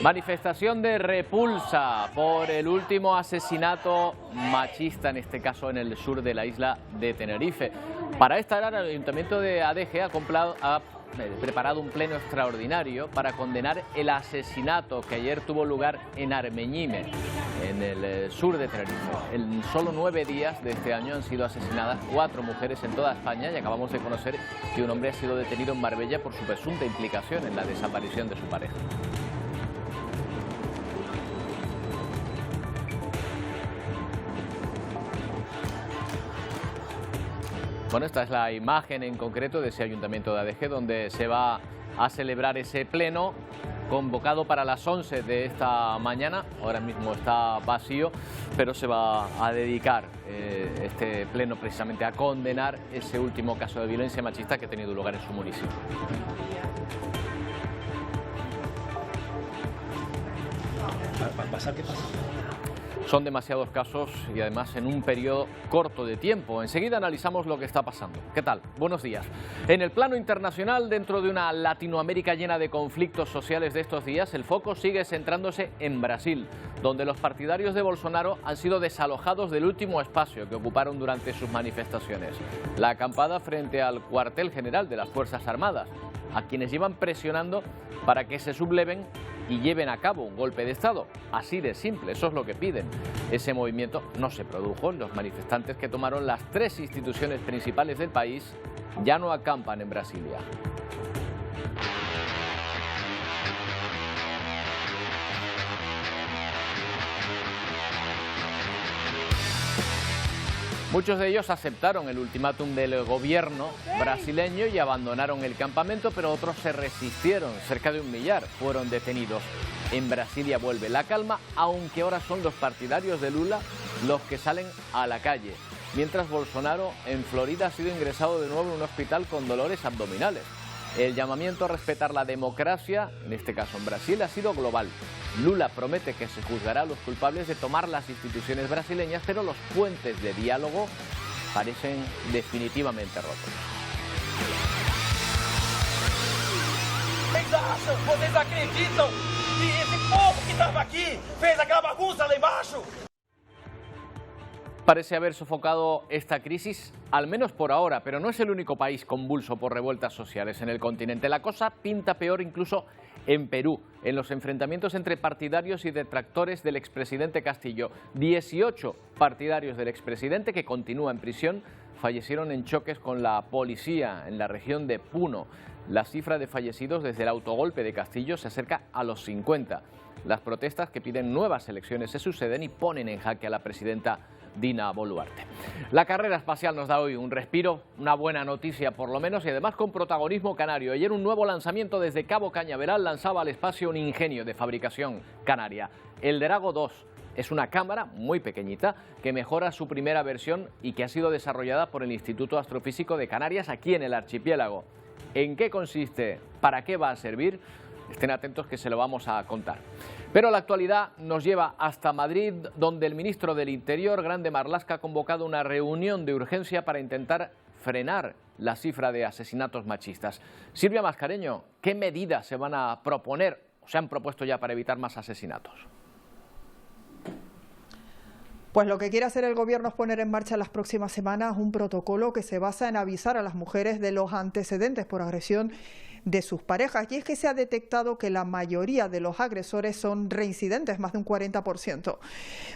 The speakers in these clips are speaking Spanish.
Manifestación de repulsa por el último asesinato machista, en este caso en el sur de la isla de Tenerife. Para esta hora el Ayuntamiento de Adeje ha preparado un pleno extraordinario para condenar el asesinato que ayer tuvo lugar en Armeñime, en el sur de Tenerife. En solo 9 días de este año han sido asesinadas 4 mujeres en toda España y acabamos de conocer que un hombre ha sido detenido en Marbella por su presunta implicación en la desaparición de su pareja. Bueno, esta es la imagen en concreto de ese Ayuntamiento de Adeje, donde se va a celebrar ese pleno convocado para las 11 de esta mañana. Ahora mismo está vacío, pero se va a dedicar este pleno precisamente a condenar ese último caso de violencia machista que ha tenido lugar en su municipio. ¿Qué pasa? Son demasiados casos y además en un periodo corto de tiempo. Enseguida analizamos lo que está pasando. ¿Qué tal? Buenos días. En el plano internacional, dentro de una Latinoamérica llena de conflictos sociales de estos días, el foco sigue centrándose en Brasil, donde los partidarios de Bolsonaro han sido desalojados del último espacio que ocuparon durante sus manifestaciones. La acampada frente al cuartel general de las Fuerzas Armadas, a quienes llevan presionando para que se subleven y lleven a cabo un golpe de Estado. Así de simple, eso es lo que piden. Ese movimiento no se produjo. Los manifestantes que tomaron las 3 instituciones principales del país ya no acampan en Brasilia. Muchos de ellos aceptaron el ultimátum del gobierno brasileño y abandonaron el campamento, pero otros se resistieron. Cerca de 1 millar fueron detenidos. En Brasilia vuelve la calma, aunque ahora son los partidarios de Lula los que salen a la calle. Mientras Bolsonaro en Florida ha sido ingresado de nuevo en un hospital con dolores abdominales. El llamamiento a respetar la democracia, en este caso en Brasil, ha sido global. Lula promete que se juzgará a los culpables de tomar las instituciones brasileñas, pero los puentes de diálogo parecen definitivamente rotos. ¿Vocês acreditam que esse povo que estava aqui fez aquela bagunça lá embaixo? Parece haber sofocado esta crisis, al menos por ahora, pero no es el único país convulso por revueltas sociales en el continente. La cosa pinta peor incluso en Perú, en los enfrentamientos entre partidarios y detractores del expresidente Castillo. 18 partidarios del expresidente, que continúa en prisión, fallecieron en choques con la policía en la región de Puno. La cifra de fallecidos desde el autogolpe de Castillo se acerca a los 50. Las protestas que piden nuevas elecciones se suceden y ponen en jaque a la presidenta Dina Boluarte. La carrera espacial nos da hoy un respiro, una buena noticia por lo menos, y además con protagonismo canario. Ayer un nuevo lanzamiento desde Cabo Cañaveral lanzaba al espacio un ingenio de fabricación canaria. El Drago 2 es una cámara muy pequeñita que mejora su primera versión y que ha sido desarrollada por el Instituto Astrofísico de Canarias aquí en el archipiélago. ¿En qué consiste? ¿Para qué va a servir? Estén atentos que se lo vamos a contar. Pero la actualidad nos lleva hasta Madrid, donde el ministro del Interior, Grande Marlaska, ha convocado una reunión de urgencia para intentar frenar la cifra de asesinatos machistas. Silvia Mascareño, ¿qué medidas se van a proponer o se han propuesto ya para evitar más asesinatos? Pues lo que quiere hacer el gobierno es poner en marcha en las próximas semanas un protocolo que se basa en avisar a las mujeres de los antecedentes por agresión de sus parejas. Y es que se ha detectado que la mayoría de los agresores son reincidentes, más de un 40%.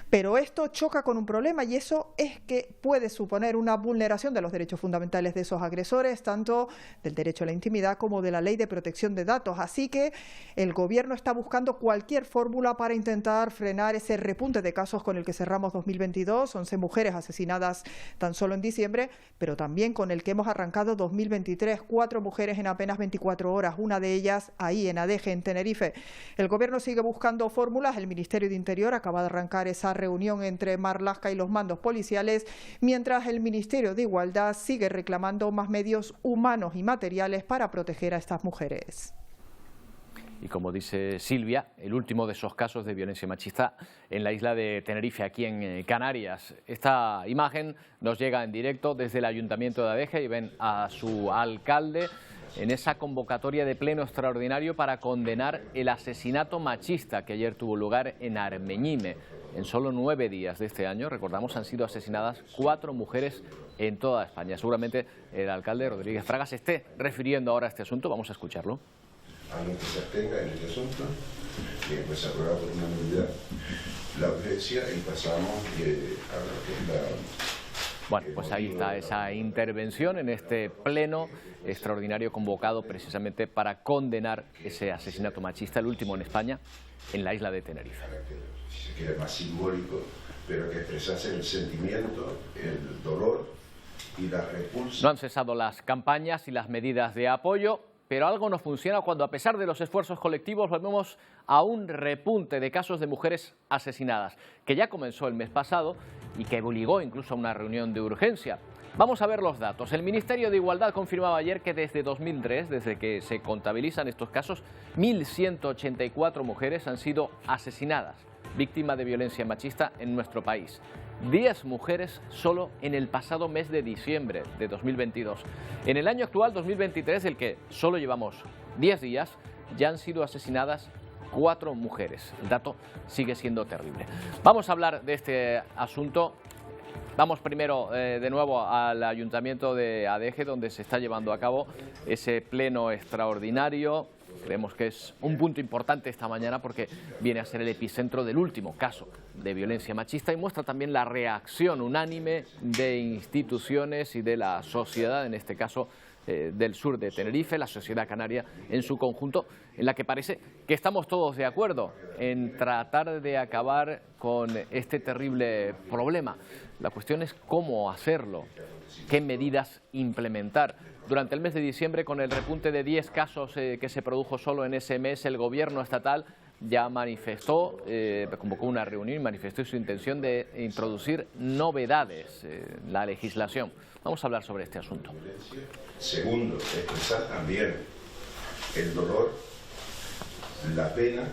Pero esto choca con un problema, y eso es que puede suponer una vulneración de los derechos fundamentales de esos agresores, tanto del derecho a la intimidad como de la Ley de Protección de Datos. Así que el gobierno está buscando cualquier fórmula para intentar frenar ese repunte de casos con el que cerramos 2022, 11 mujeres asesinadas tan solo en diciembre, pero también con el que hemos arrancado 2023, 4 mujeres en apenas 24 horas, una de ellas ahí en Adeje, en Tenerife. El gobierno sigue buscando fórmulas. El Ministerio de Interior acaba de arrancar esa reunión entre Marlaska y los mandos policiales, mientras el Ministerio de Igualdad sigue reclamando más medios humanos y materiales para proteger a estas mujeres. Y como dice Silvia, el último de esos casos de violencia machista en la isla de Tenerife, aquí en Canarias. Esta imagen nos llega en directo desde el Ayuntamiento de Adeje y ven a su alcalde en esa convocatoria de pleno extraordinario para condenar el asesinato machista que ayer tuvo lugar en Armeñime. En solo 9 días de este año, recordamos, han sido asesinadas 4 mujeres en toda España. Seguramente el alcalde Rodríguez Fraga se esté refiriendo ahora a este asunto. Vamos a escucharlo. Alguien que se abstenga en este asunto, pues se aprueba por unanimidad la urgencia y pasamos a lo que es la... Bueno, pues ahí está esa intervención en este pleno extraordinario convocado precisamente para condenar ese asesinato machista, el último en España, en la isla de Tenerife. Si se quiere, más simbólico, pero que expresase el sentimiento, el dolor y la repulsa. No han cesado las campañas y las medidas de apoyo, pero algo no funciona cuando, a pesar de los esfuerzos colectivos, volvemos a un repunte de casos de mujeres asesinadas, que ya comenzó el mes pasado y que obligó incluso a una reunión de urgencia. Vamos a ver los datos. El Ministerio de Igualdad confirmaba ayer que desde 2003, desde que se contabilizan estos casos, 1.184 mujeres han sido asesinadas, víctimas de violencia machista en nuestro país. 10 mujeres solo en el pasado mes de diciembre de 2022. En el año actual, 2023, del que solo llevamos 10 días, ya han sido asesinadas 4 mujeres. El dato sigue siendo terrible. Vamos a hablar de este asunto. Vamos primero de nuevo al Ayuntamiento de Adeje, donde se está llevando a cabo ese pleno extraordinario. Creemos que es un punto importante esta mañana porque viene a ser el epicentro del último caso de violencia machista y muestra también la reacción unánime de instituciones y de la sociedad, en este caso del sur de Tenerife, la sociedad canaria en su conjunto, en la que parece que estamos todos de acuerdo en tratar de acabar con este terrible problema. La cuestión es cómo hacerlo, qué medidas implementar. Durante el mes de diciembre, con el repunte de 10 casos que se produjo solo en ese mes, el gobierno estatal ya manifestó, convocó una reunión y manifestó su intención de introducir novedades en la legislación. Vamos a hablar sobre este asunto. Segundo, expresar también el dolor, la pena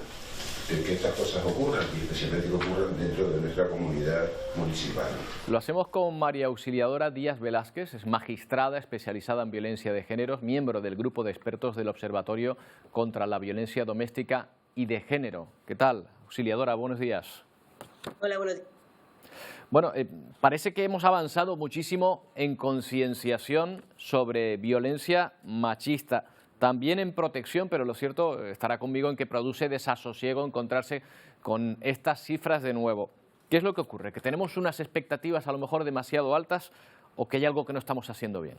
de que estas cosas ocurran y especialmente que ocurran dentro de nuestra comunidad municipal. Lo hacemos con María Auxiliadora Díaz Velázquez, es magistrada especializada en violencia de género, miembro del grupo de expertos del Observatorio contra la Violencia Doméstica y de Género. ¿Qué tal, Auxiliadora? Buenos días. Hola, buenos días. Bueno, parece que hemos avanzado muchísimo en concienciación sobre violencia machista, también en protección, pero lo cierto, estará conmigo en que produce desasosiego encontrarse con estas cifras de nuevo. ¿Qué es lo que ocurre? ¿Que tenemos unas expectativas a lo mejor demasiado altas o que hay algo que no estamos haciendo bien?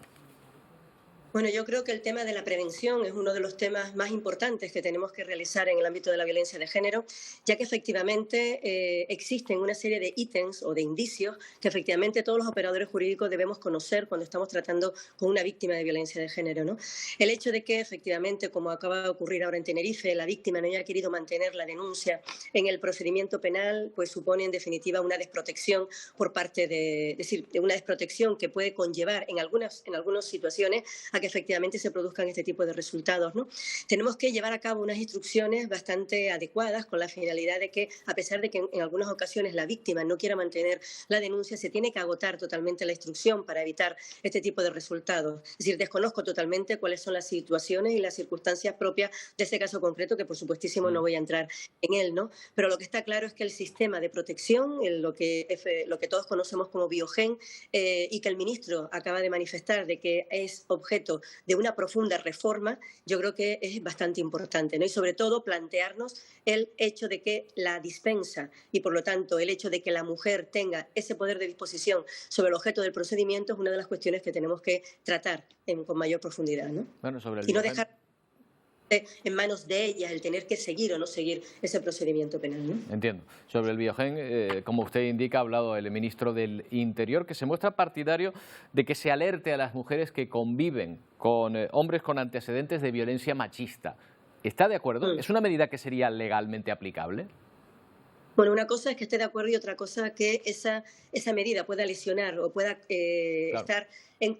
Bueno, yo creo que el tema de la prevención es uno de los temas más importantes que tenemos que realizar en el ámbito de la violencia de género, ya que efectivamente existen una serie de ítems o de indicios que efectivamente todos los operadores jurídicos debemos conocer cuando estamos tratando con una víctima de violencia de género, ¿no? El hecho de que efectivamente, como acaba de ocurrir ahora en Tenerife, la víctima no haya querido mantener la denuncia en el procedimiento penal, pues supone en definitiva una desprotección por parte es decir, una desprotección que puede conllevar en algunas situaciones a que efectivamente se produzcan este tipo de resultados, ¿no? Tenemos que llevar a cabo unas instrucciones bastante adecuadas con la finalidad de que, a pesar de que en algunas ocasiones la víctima no quiera mantener la denuncia, se tiene que agotar totalmente la instrucción para evitar este tipo de resultados. Es decir, desconozco totalmente cuáles son las situaciones y las circunstancias propias de ese caso concreto, que por supuestísimo no voy a entrar en él, ¿no? Pero lo que está claro es que el sistema de protección, lo que todos conocemos como Biogen, y que el ministro acaba de manifestar de que es objeto de una profunda reforma, yo creo que es bastante importante, ¿no? Y sobre todo plantearnos el hecho de que la dispensa y por lo tanto el hecho de que la mujer tenga ese poder de disposición sobre el objeto del procedimiento es una de las cuestiones que tenemos que tratar con mayor profundidad, ¿no? Bueno, sobre el y no dejar en manos de ellas el tener que seguir o no seguir ese procedimiento penal, ¿no? Entiendo. Sobre el Biogen, como usted indica, ha hablado el ministro del Interior, que se muestra partidario de que se alerte a las mujeres que conviven con hombres con antecedentes de violencia machista. ¿Está de acuerdo? ¿Es una medida que sería legalmente aplicable? Bueno, una cosa es que esté de acuerdo y otra cosa que esa medida pueda lesionar o pueda estar en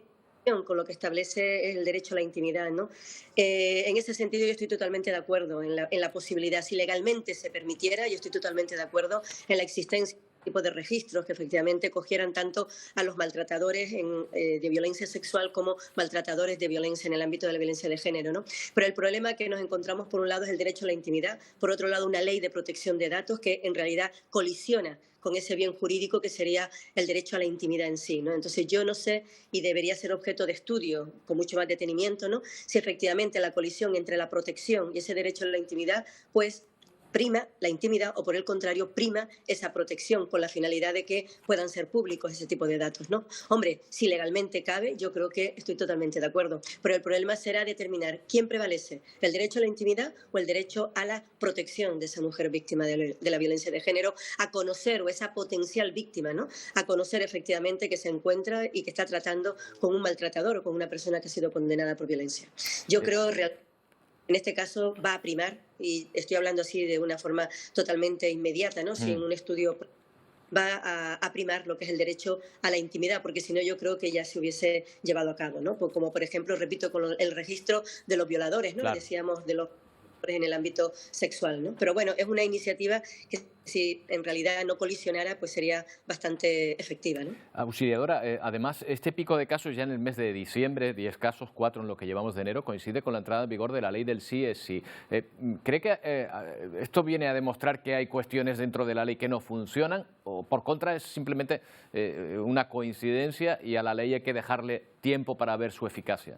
con lo que establece el derecho a la intimidad, ¿no? En ese sentido yo estoy totalmente de acuerdo en la posibilidad. Si legalmente se permitiera, yo estoy totalmente de acuerdo en la existencia tipo de registros que efectivamente cogieran tanto a los maltratadores de violencia sexual como maltratadores de violencia en el ámbito de la violencia de género, ¿no? Pero el problema que nos encontramos, por un lado, es el derecho a la intimidad, por otro lado, una ley de protección de datos que en realidad colisiona con ese bien jurídico que sería el derecho a la intimidad en sí, ¿no? Entonces yo no sé, y debería ser objeto de estudio con mucho más detenimiento, ¿no?, si efectivamente la colisión entre la protección y ese derecho a la intimidad, pues prima la intimidad o, por el contrario, prima esa protección con la finalidad de que puedan ser públicos ese tipo de datos, ¿no? Hombre, si legalmente cabe, yo creo que estoy totalmente de acuerdo, pero el problema será determinar quién prevalece, el derecho a la intimidad o el derecho a la protección de esa mujer víctima de la violencia de género, a conocer, o esa potencial víctima, ¿no?, a conocer efectivamente que se encuentra y que está tratando con un maltratador o con una persona que ha sido condenada por violencia. Yo creo realmente, en este caso va a primar, y estoy hablando así de una forma totalmente inmediata, ¿no?, sin un estudio, va a primar lo que es el derecho a la intimidad, porque si no yo creo que ya se hubiese llevado a cabo, ¿no? Pues como por ejemplo, repito, con el registro de los violadores, ¿no? Claro. Decíamos de los en el ámbito sexual, ¿no? Pero bueno, es una iniciativa que si en realidad no colisionara, pues sería bastante efectiva, ¿no? Auxiliadora, además, este pico de casos ya en el mes de diciembre, 10 casos, 4 en lo que llevamos de enero, coincide con la entrada en vigor de la ley del sí es sí. ¿Cree que esto viene a demostrar que hay cuestiones dentro de la ley que no funcionan, o por contra es simplemente una coincidencia y a la ley hay que dejarle tiempo para ver su eficacia?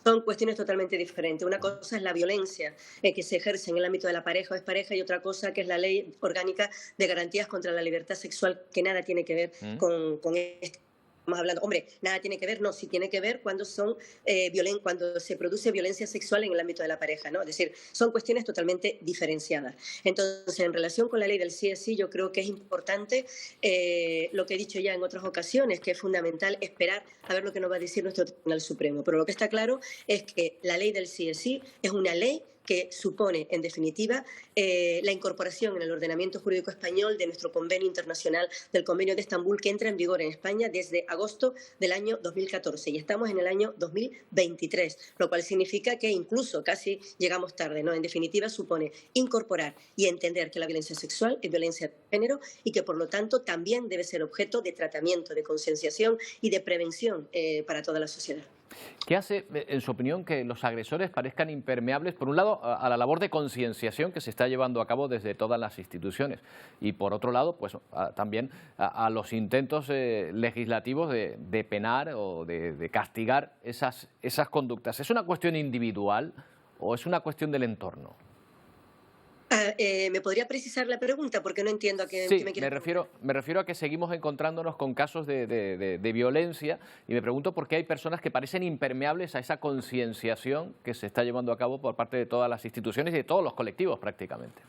Son cuestiones totalmente diferentes. Una cosa es la violencia que se ejerce en el ámbito de la pareja o expareja, y otra cosa que es la Ley Orgánica de Garantías contra la Libertad Sexual, que nada tiene que ver con este. Estamos hablando, hombre, nada tiene que ver, no, sí tiene que ver cuando cuando se produce violencia sexual en el ámbito de la pareja, ¿no? Es decir, son cuestiones totalmente diferenciadas. Entonces, en relación con la ley del sí es sí, yo creo que es importante lo que he dicho ya en otras ocasiones, que es fundamental esperar a ver lo que nos va a decir nuestro Tribunal Supremo. Pero lo que está claro es que la ley del sí es una ley que supone, en definitiva, la incorporación en el ordenamiento jurídico español de nuestro convenio internacional, del Convenio de Estambul, que entra en vigor en España desde agosto del año 2014. Y estamos en el año 2023, lo cual significa que incluso casi llegamos tarde, ¿no? En definitiva, supone incorporar y entender que la violencia sexual es violencia de género y que, por lo tanto, también debe ser objeto de tratamiento, de concienciación y de prevención para toda la sociedad. ¿Qué hace, en su opinión, que los agresores parezcan impermeables, por un lado, a la labor de concienciación que se está llevando a cabo desde todas las instituciones, y por otro lado, pues también a los intentos legislativos de penar o de castigar esas conductas? ¿Es una cuestión individual o es una cuestión del entorno? ¿Me podría precisar la pregunta? Porque no entiendo a qué me quiere refiero. Me refiero a que seguimos encontrándonos con casos de violencia, y me pregunto por qué hay personas que parecen impermeables a esa concienciación que se está llevando a cabo por parte de todas las instituciones y de todos los colectivos prácticamente.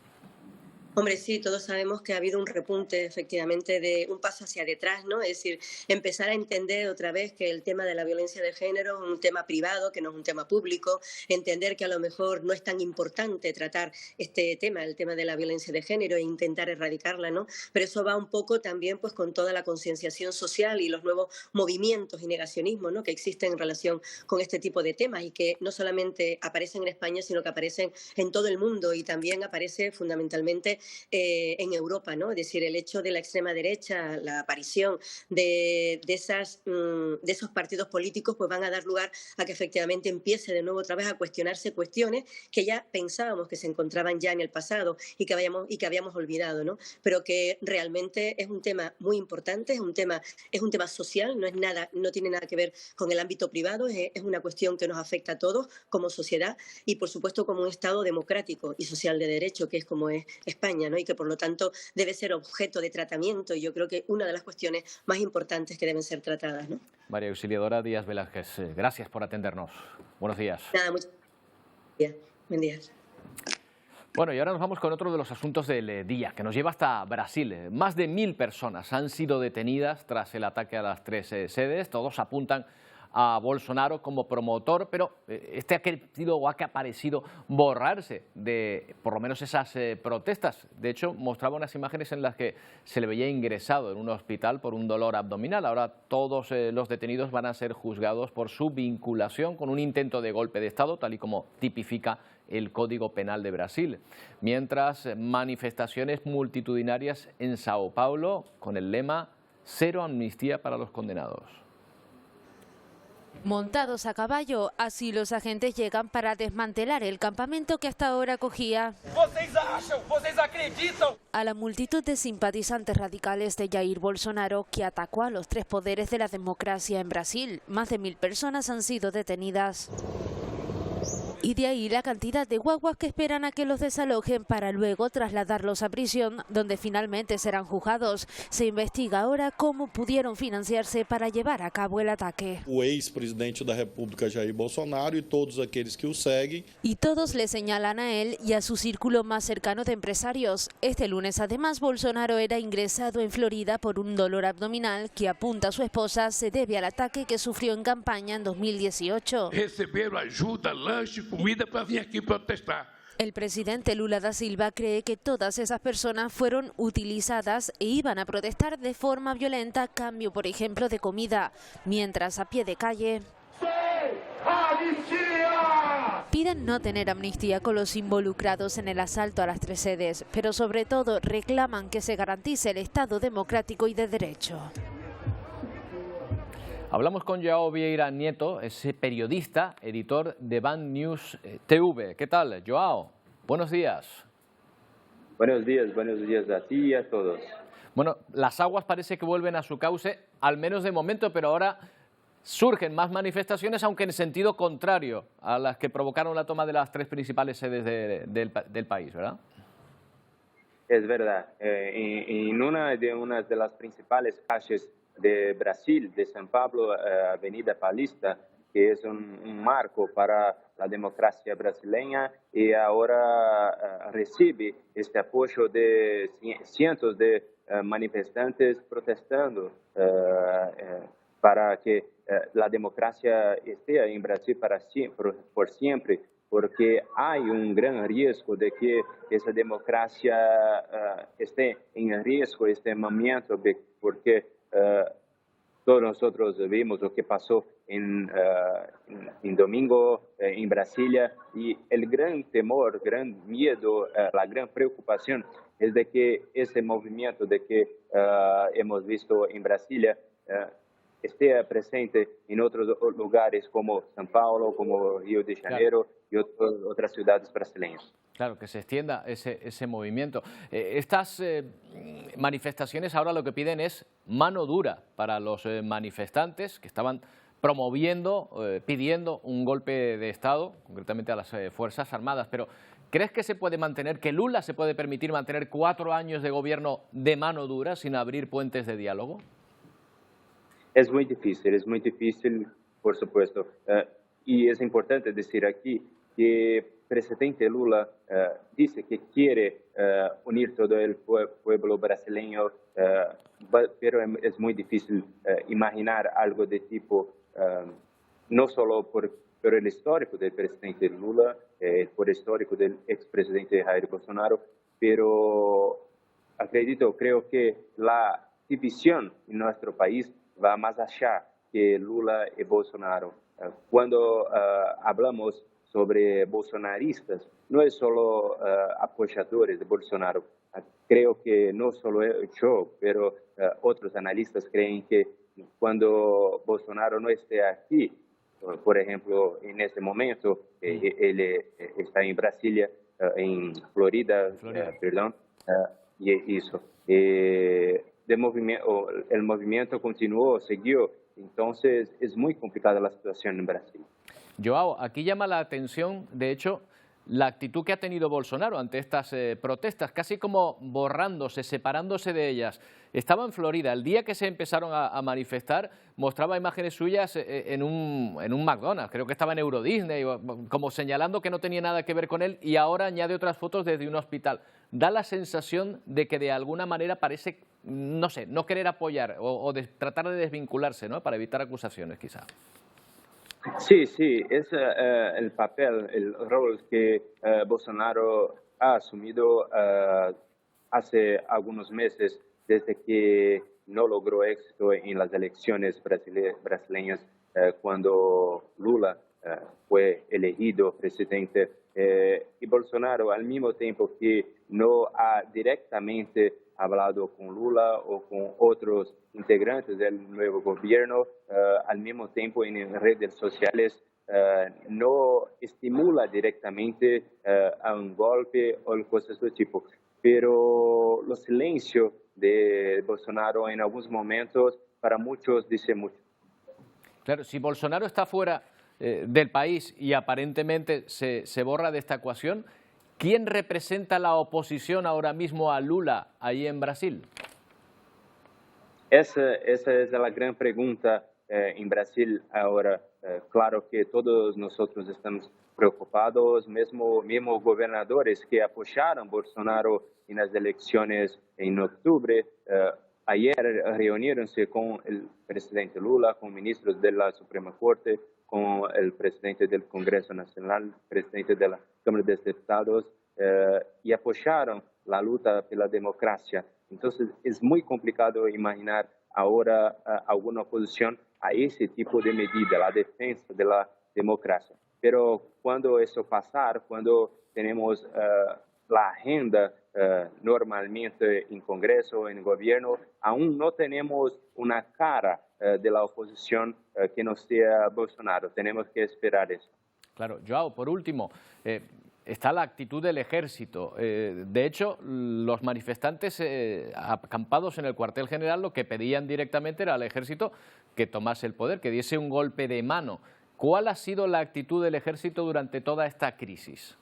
Hombre, sí, todos sabemos que ha habido un repunte, efectivamente, de un paso hacia detrás, ¿no? Es decir, empezar a entender otra vez que el tema de la violencia de género es un tema privado, que no es un tema público, entender que a lo mejor no es tan importante tratar este tema, el tema de la violencia de género, e intentar erradicarla, ¿no? Pero eso va un poco también pues con toda la concienciación social y los nuevos movimientos y negacionismos, ¿no?, que existen en relación con este tipo de temas, y que no solamente aparecen en España, sino que aparecen en todo el mundo, y también aparece fundamentalmente en Europa, ¿no? Es decir, el hecho de la extrema derecha, la aparición de esos partidos políticos, pues van a dar lugar a que efectivamente empiece de nuevo otra vez a cuestionarse cuestiones que ya pensábamos que se encontraban ya en el pasado y que habíamos olvidado, ¿no? Pero que realmente es un tema muy importante, es un tema social, no tiene nada que ver con el ámbito privado, es una cuestión que nos afecta a todos como sociedad y, por supuesto, como un Estado democrático y social de derecho, que es como es España, ¿no? Y que por lo tanto debe ser objeto de tratamiento, y yo creo que una de las cuestiones más importantes que deben ser tratadas, ¿no? María Auxiliadora Díaz Velázquez, gracias por atendernos. Buenos días. Nada, muchas gracias. Buen día. Bueno, y ahora nos vamos con otro de los asuntos del día, que nos lleva hasta Brasil. Más de 1000 personas han sido detenidas tras el ataque a las 3 sedes. Todos apuntan a Bolsonaro como promotor, pero este ha querido o ha parecido borrarse de por lo menos esas protestas. De hecho, mostraba unas imágenes en las que se le veía ingresado en un hospital por un dolor abdominal. Ahora todos los detenidos van a ser juzgados por su vinculación con un intento de golpe de Estado, tal y como tipifica el Código Penal de Brasil, mientras manifestaciones multitudinarias en Sao Paulo con el lema «Cero amnistía para los condenados». Montados a caballo, así los agentes llegan para desmantelar el campamento que hasta ahora acogía Vocês acham? Vocês acreditam? a la multitud de simpatizantes radicales de Jair Bolsonaro, que atacó a los tres poderes de la democracia en Brasil. Más de 1000 personas han sido detenidas. Y de ahí la cantidad de guaguas que esperan a que los desalojen para luego trasladarlos a prisión, donde finalmente serán juzgados. Se investiga ahora cómo pudieron financiarse para llevar a cabo el ataque. O ex-presidente da República, Jair Bolsonaro, y todos aquellos que o seguem. Y todos le señalan a él y a su círculo más cercano de empresarios. Este lunes, además, Bolsonaro era ingresado en Florida por un dolor abdominal que, apunta a su esposa, se debe al ataque que sufrió en campaña en 2018. Receberam ayuda, lanche, comida para vir aquí protestar. El presidente Lula da Silva cree que todas esas personas fueron utilizadas e iban a protestar de forma violenta a cambio, por ejemplo, de comida, mientras a pie de calle piden no tener amnistía con los involucrados en el asalto a las 3 sedes, pero sobre todo reclaman que se garantice el Estado democrático y de derecho. Hablamos con Joao Vieira Nieto, es periodista, editor de Band News TV. ¿Qué tal, Joao? Buenos días. Buenos días a ti y a todos. Bueno, las aguas parece que vuelven a su cauce, al menos de momento, pero ahora surgen más manifestaciones, aunque en sentido contrario a las que provocaron la toma de las 3 principales sedes del país, ¿verdad? Es verdad. En una de las principales calles de Brasil, de São Paulo, Avenida Paulista, que es un marco para la democracia brasileña, y ahora recibe este apoyo de cientos de manifestantes protestando para que la democracia esté en Brasil por siempre, porque hay un gran riesgo de que esa democracia esté en riesgo este momento, porque todos nosotros vimos lo que pasó en domingo en Brasilia, y el gran temor, gran miedo, la gran preocupación es de que ese movimiento de que hemos visto en Brasilia esté presente en otros lugares como São Paulo, como Río de Janeiro, claro, y otras ciudades brasileñas. Claro, que se extienda ese movimiento. Estas manifestaciones ahora lo que piden es mano dura para los manifestantes que estaban promoviendo, pidiendo un golpe de Estado, concretamente a las Fuerzas Armadas. Pero, ¿crees que se puede mantener, que Lula se puede permitir mantener 4 años de gobierno de mano dura sin abrir puentes de diálogo? Es muy difícil, por supuesto. Y es importante decir aquí que el presidente Lula dice que quiere unir todo el pueblo brasileño, pero es muy difícil imaginar algo de tipo, no solo por el histórico del presidente Lula, por el histórico del expresidente Jair Bolsonaro, pero creo que la división en nuestro país va más allá que Lula y Bolsonaro. Cuando hablamos sobre bolsonaristas, no es solo apoyadores de Bolsonaro. Creo que no solo yo, pero otros analistas creen que cuando Bolsonaro no esté aquí, por ejemplo, en este momento, él está en Brasilia, en Florida. Perdón, y eso. El movimiento continuó, siguió, entonces es muy complicada la situación en Brasil. Joao, aquí llama la atención, de hecho, la actitud que ha tenido Bolsonaro ante estas protestas, casi como borrándose, separándose de ellas. Estaba en Florida, el día que se empezaron a manifestar, mostraba imágenes suyas en un McDonald's, creo que estaba en Euro Disney, como señalando que no tenía nada que ver con él, y ahora añade otras fotos desde un hospital. Da la sensación de que de alguna manera parece, no sé, no querer apoyar o tratar de desvincularse, ¿no?, para evitar acusaciones, quizá. Sí, es el papel, el rol que Bolsonaro ha asumido hace algunos meses, desde que no logró éxito en las elecciones brasileñas, cuando Lula fue elegido presidente Y Bolsonaro, al mismo tiempo que no ha directamente hablado con Lula o con otros integrantes del nuevo gobierno, al mismo tiempo en redes sociales no estimula directamente a un golpe o cosas de tipo. Pero los silencios de Bolsonaro en algunos momentos para muchos dice mucho. Claro, si Bolsonaro está fuera del país y aparentemente se borra de esta ecuación, ¿quién representa la oposición ahora mismo a Lula ahí en Brasil? Esa es la gran pregunta en Brasil ahora. Claro que todos nosotros estamos preocupados, mismo gobernadores que apoyaron Bolsonaro en las elecciones en octubre, ayer reunieronse con el presidente Lula, con ministros de la Suprema Corte, con el presidente del Congreso Nacional, presidente de la Cámara de Diputados, y apoyaron la lucha por la democracia. Entonces es muy complicado imaginar ahora alguna oposición a ese tipo de medida, la defensa de la democracia. Pero cuando eso pasar, cuando tenemos la agenda normalmente en Congreso, en gobierno, aún no tenemos una cara de la oposición que no sea Bolsonaro. Tenemos que esperar eso. Claro, Joao, por último, está la actitud del ejército. De hecho, los manifestantes acampados en el cuartel general lo que pedían directamente era al ejército que tomase el poder, que diese un golpe de mano. ¿Cuál ha sido la actitud del ejército durante toda esta crisis?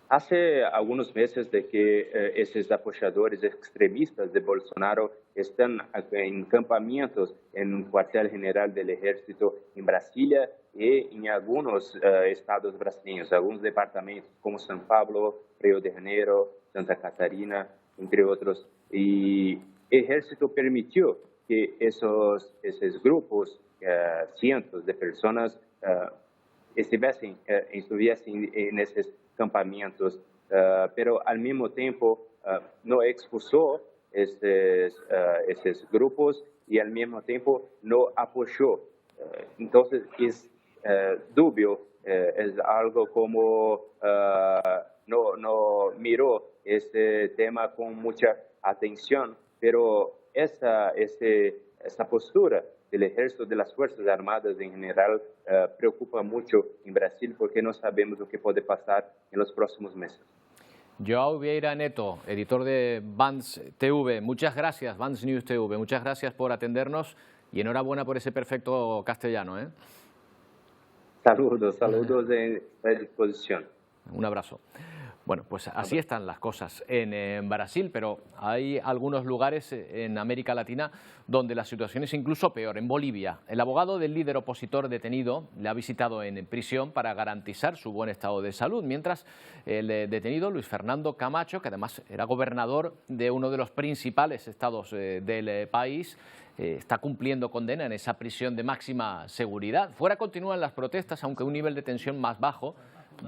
Hace algunos meses de que esos apoyadores extremistas de Bolsonaro están en campamentos en un cuartel general del ejército en Brasilia y en algunos estados brasileños, algunos departamentos como São Paulo, Río de Janeiro, Santa Catarina, entre otros. Y el ejército permitió que esos grupos, cientos de personas, estuviesen en esos campamentos, pero al mismo tiempo no expulsó esos grupos y al mismo tiempo no apoyó. Entonces es dubio, es algo como no miró este tema con mucha atención, pero esta postura del ejército, de las Fuerzas Armadas en general, preocupa mucho en Brasil porque no sabemos lo que puede pasar en los próximos meses. Joao Vieira Neto, editor de Vance TV. Muchas gracias, Vance News TV. Muchas gracias por atendernos y enhorabuena por ese perfecto castellano. Saludos en disposición. Un abrazo. Bueno, pues así están las cosas en Brasil, pero hay algunos lugares en América Latina donde la situación es incluso peor. En Bolivia, el abogado del líder opositor detenido le ha visitado en prisión para garantizar su buen estado de salud, mientras el detenido, Luis Fernando Camacho, que además era gobernador de uno de los principales estados del país, está cumpliendo condena en esa prisión de máxima seguridad. Fuera continúan las protestas, aunque a un nivel de tensión más bajo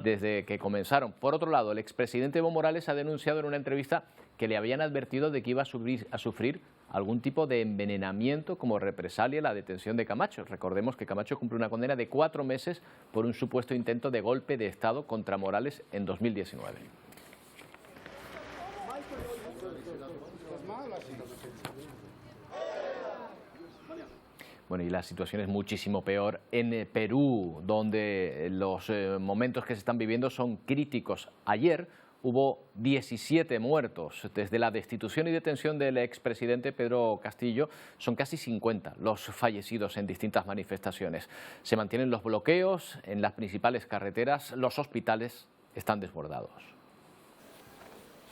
desde que comenzaron. Por otro lado, el expresidente Evo Morales ha denunciado en una entrevista que le habían advertido de que iba a sufrir algún tipo de envenenamiento como represalia a la detención de Camacho. Recordemos que Camacho cumple una condena de 4 meses por un supuesto intento de golpe de Estado contra Morales en 2019. Bueno, y la situación es muchísimo peor en Perú, donde los momentos que se están viviendo son críticos. Ayer hubo 17 muertos. Desde la destitución y detención del expresidente Pedro Castillo son casi 50 los fallecidos en distintas manifestaciones. Se mantienen los bloqueos en las principales carreteras, los hospitales están desbordados.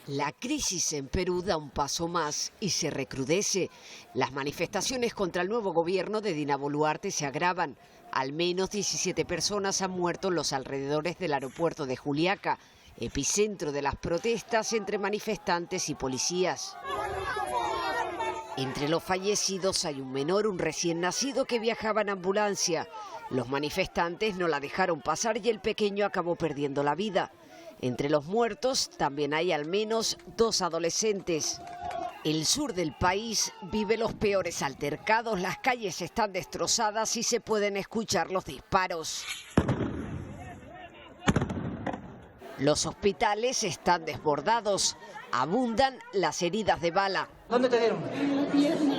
La crisis en Perú da un paso más y se recrudece. Las manifestaciones contra el nuevo gobierno de Dina Boluarte se agravan. Al menos 17 personas han muerto en los alrededores del aeropuerto de Juliaca, epicentro de las protestas entre manifestantes y policías. Entre los fallecidos hay un menor, un recién nacido que viajaba en ambulancia. Los manifestantes no la dejaron pasar y el pequeño acabó perdiendo la vida. Entre los muertos también hay al menos 2 adolescentes. El sur del país vive los peores altercados, las calles están destrozadas y se pueden escuchar los disparos. Los hospitales están desbordados, abundan las heridas de bala. ¿Dónde te dieron? En la pierna.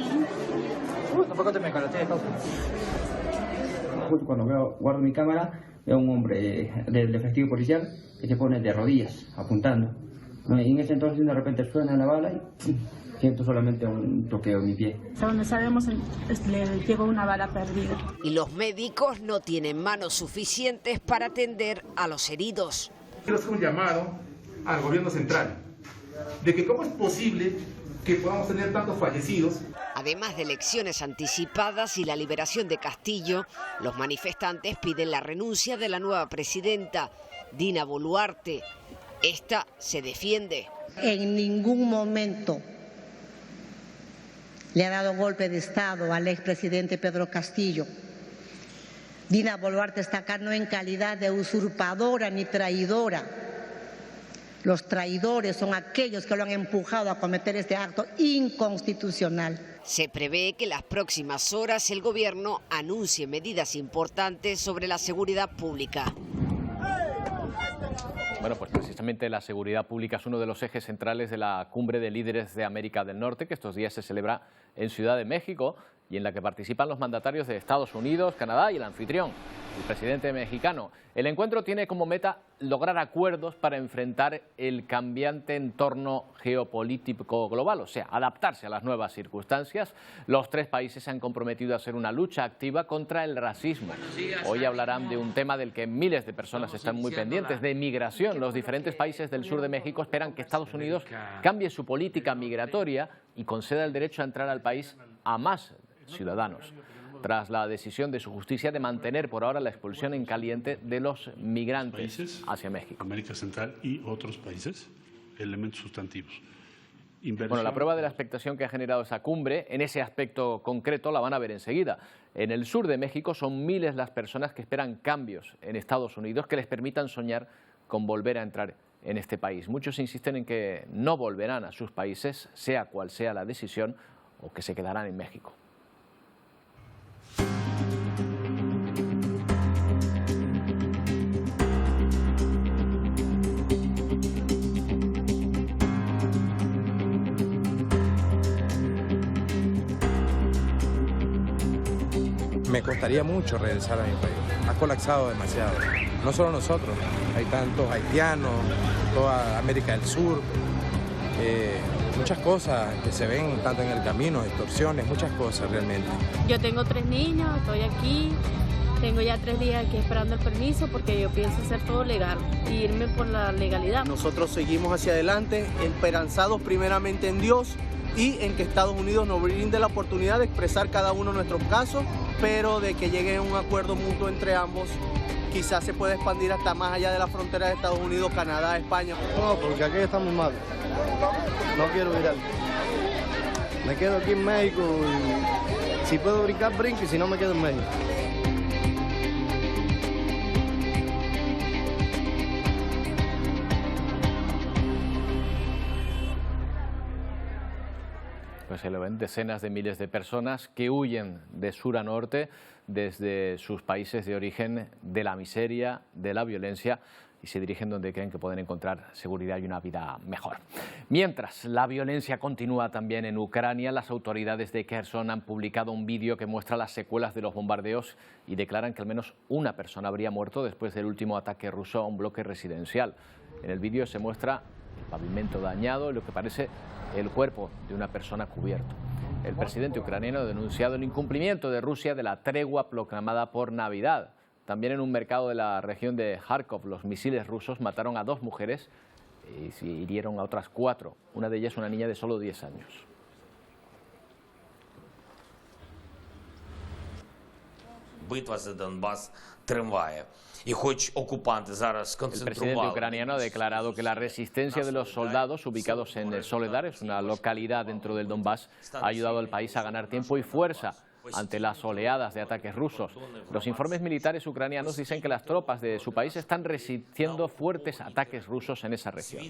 Tampoco te me calotees, causa. Justo cuando guardo mi cámara, veo a un hombre del efectivo policial que se pone de rodillas, apuntando. Y en ese entonces de repente suena la bala y siento solamente un toqueo en mi pie. Donde sabemos le llegó una bala perdida. Y los médicos no tienen manos suficientes para atender a los heridos. Quiero hacer un llamado al gobierno central de que cómo es posible que podamos tener tantos fallecidos. Además de elecciones anticipadas y la liberación de Castillo, los manifestantes piden la renuncia de la nueva presidenta, Dina Boluarte. Esta se defiende. En ningún momento le ha dado golpe de Estado al expresidente Pedro Castillo. Dina Boluarte está acá no en calidad de usurpadora ni traidora. Los traidores son aquellos que lo han empujado a cometer este acto inconstitucional. Se prevé que en las próximas horas el gobierno anuncie medidas importantes sobre la seguridad pública. Bueno, pues precisamente la seguridad pública es uno de los ejes centrales de la Cumbre de Líderes de América del Norte, que estos días se celebra en Ciudad de México y en la que participan los mandatarios de Estados Unidos, Canadá y el anfitrión, el presidente mexicano. El encuentro tiene como meta lograr acuerdos para enfrentar el cambiante entorno geopolítico global, o sea, adaptarse a las nuevas circunstancias. Los tres países se han comprometido a hacer una lucha activa contra el racismo. Hoy hablarán de un tema del que miles de personas están muy pendientes, de migración. Los diferentes países del sur de México esperan que Estados Unidos cambie su política migratoria y conceda el derecho a entrar al país a más ciudadanos, tras la decisión de su justicia de mantener por ahora la expulsión en caliente de los migrantes hacia México. América Central y otros países, elementos sustantivos. Bueno, la prueba de la expectación que ha generado esa cumbre, en ese aspecto concreto, la van a ver enseguida. En el sur de México son miles las personas que esperan cambios en Estados Unidos que les permitan soñar con volver a entrar en este país. Muchos insisten en que no volverán a sus países, sea cual sea la decisión, o que se quedarán en México. Me costaría mucho regresar a mi país. Ha colapsado demasiado. No solo nosotros, hay tantos haitianos, toda América del Sur, muchas cosas que se ven tanto en el camino, extorsiones, muchas cosas realmente. Yo tengo 3 niños, estoy aquí, tengo ya 3 días aquí esperando el permiso porque yo pienso hacer todo legal y irme por la legalidad. Nosotros seguimos hacia adelante, esperanzados primeramente en Dios y en que Estados Unidos nos brinde la oportunidad de expresar cada uno nuestros casos, pero de que llegue a un acuerdo mutuo entre ambos. Quizás se pueda expandir hasta más allá de la frontera de Estados Unidos, Canadá, España. No, porque aquí estamos mal. No quiero virar. Me quedo aquí en México y si puedo brincar, brinco, y si no me quedo en México. Pues se lo ven decenas de miles de personas que huyen de sur a norte desde sus países de origen, de la miseria, de la violencia, y se dirigen donde creen que pueden encontrar seguridad y una vida mejor. Mientras la violencia continúa también en Ucrania, las autoridades de Kherson han publicado un vídeo que muestra las secuelas de los bombardeos y declaran que al menos una persona habría muerto después del último ataque ruso a un bloque residencial. En el vídeo se muestra el pavimento dañado y lo que parece el cuerpo de una persona cubierto. El presidente ucraniano ha denunciado el incumplimiento de Rusia de la tregua proclamada por Navidad. También en un mercado de la región de Kharkov, los misiles rusos mataron a 2 mujeres y hirieron a otras 4. Una de ellas una niña de solo 10 años. Битва за Донбас триває. І хоч окупанти зараз сконцентрували... El presidente ucraniano ha declarado que la resistencia de los soldados ubicados en Soledar, es una localidad dentro del Donbass, ha ayudado al país a ganar tiempo y fuerza ante las oleadas de ataques rusos. Los informes militares ucranianos dicen que las tropas de su país están resistiendo fuertes ataques rusos en esa región.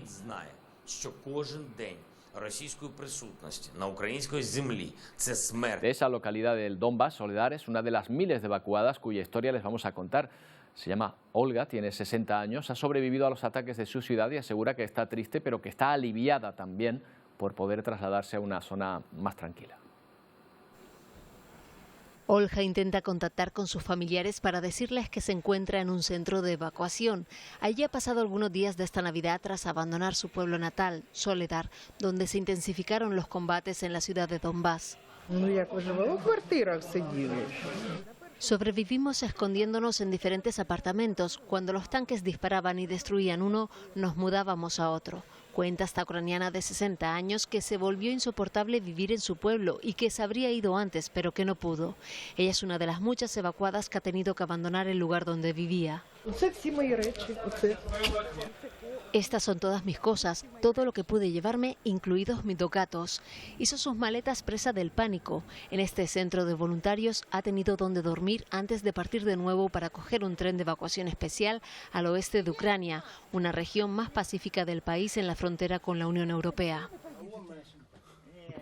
De esa localidad del Donbass, Soledar es una de las miles de evacuadas cuya historia les vamos a contar. Se llama Olga, tiene 60 años, ha sobrevivido a los ataques de su ciudad y asegura que está triste, pero que está aliviada también por poder trasladarse a una zona más tranquila. Olga intenta contactar con sus familiares para decirles que se encuentra en un centro de evacuación. Allí ha pasado algunos días de esta Navidad tras abandonar su pueblo natal, Soledar, donde se intensificaron los combates en la ciudad de Donbass. Sobrevivimos escondiéndonos en diferentes apartamentos. Cuando los tanques disparaban y destruían uno, nos mudábamos a otro. Cuenta esta ucraniana de 60 años que se volvió insoportable vivir en su pueblo y que se habría ido antes, pero que no pudo. Ella es una de las muchas evacuadas que ha tenido que abandonar el lugar donde vivía. Estas son todas mis cosas, todo lo que pude llevarme, incluidos mis 2 gatos. Hizo sus maletas presa del pánico. En este centro de voluntarios ha tenido donde dormir antes de partir de nuevo para coger un tren de evacuación especial al oeste de Ucrania, una región más pacífica del país en la frontera con la Unión Europea.